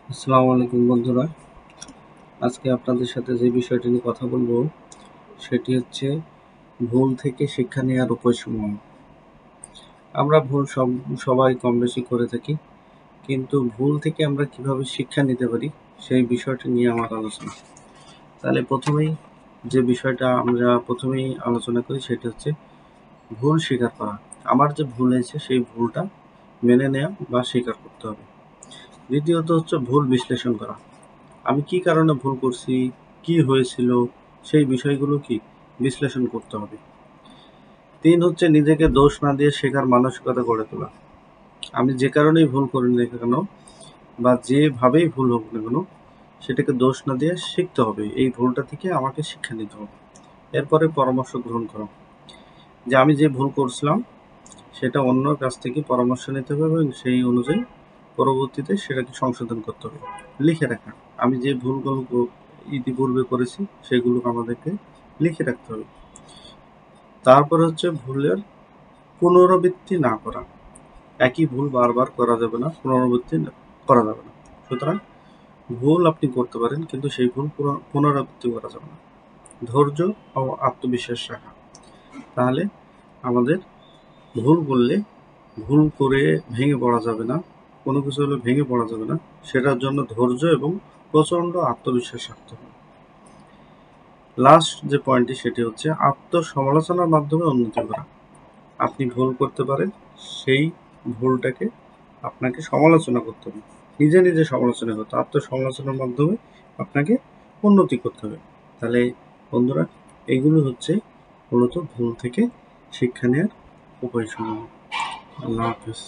আসসালামু আলাইকুম বন্ধুরা, আজকে আপনাদের সাথে যে বিষয়টি নিয়ে কথা বলবো সেটি হচ্ছে ভুল থেকে শিক্ষা নেওয়ার উপায়সমূহ। আমরা ভুল সবাই কম বেশি করে থাকি, কিন্তু ভুল থেকে আমরা কিভাবে শিক্ষা নিতে পারি সেই বিষয়টি নিয়ে আমার আলোচনা। তাহলে যে বিষয়টা আমরা প্রথমেই আলোচনা করি সেটা হচ্ছে ভুল স্বীকার করা। আমার যে ভুল হয়েছে সেই ভুলটা মেনে নেওয়া বা স্বীকার করতে হবে। দ্বিতীয়ত হচ্ছে ভুল বিশ্লেষণ করা। আমি কি কারণে ভুল করছি, কি হয়েছিল, সেই বিষয়গুলো কি বিশ্লেষণ করতে হবে। 3 হচ্ছে নিজেকে দোষ না দিয়ে শেখার মানসিকতা গড়ে তোলা। আমি যে কারণেই ভুল করি না কেন বা যেভাবেই ভুল হোক না কেন, সেটাকে দোষ না দিয়ে শিখতে হবে। এই ভুলটা থেকে আমাকে শিক্ষা নিতে হবে। এরপরে পরামর্শ গ্রহণ করা, যে আমি যে ভুল করছিলাম সেটা অন্যর কাছ থেকে পরামর্শ নিতে হবে এবং সেই অনুযায়ী পরবর্তীতে সেটাকে সংশোধন করতে হবে। লিখে রাখা, আমি যে ভুলগুলো ইতিপূর্বে করেছি সেগুলো আমাদেরকে লিখে রাখতে হবে। তারপর হচ্ছে ভুলের পুনরাবৃত্তি না করা। একই ভুল বারবার করা যাবে না, পুনরাবৃত্তি করা যাবে না। সুতরাং ভুল আপনি করতে পারেন, কিন্তু সেই ভুল পুনরাবৃত্তি করা যাবে না। ধৈর্য ও আত্মবিশ্বাস রাখা, তাহলে আমাদের ভুল করলে ভুল করে ভেঙে পড়া যাবে না, কোনো কিছু হলে ভেঙে পড়া যাবে না। সেটার জন্য ধৈর্য এবং প্রচণ্ড আত্মবিশ্বাস রাখতে হবে। লাস্ট যে পয়েন্টটি সেটি হচ্ছে আত্মসমালোচনার মাধ্যমে উন্নতি করা। আপনি ভুল করতে পারেন, সেই ভুলটাকে আপনাকে সমালোচনা করতে হবে, নিজে নিজে সমালোচনা করতে, আত্মসমালোচনার মাধ্যমে আপনাকে উন্নতি করতে হবে। তাহলে বন্ধুরা, এগুলো হচ্ছে মূলত ভুল থেকে শিক্ষা নেওয়ার উপায়সমূহ। আল্লাহ হাফিজ।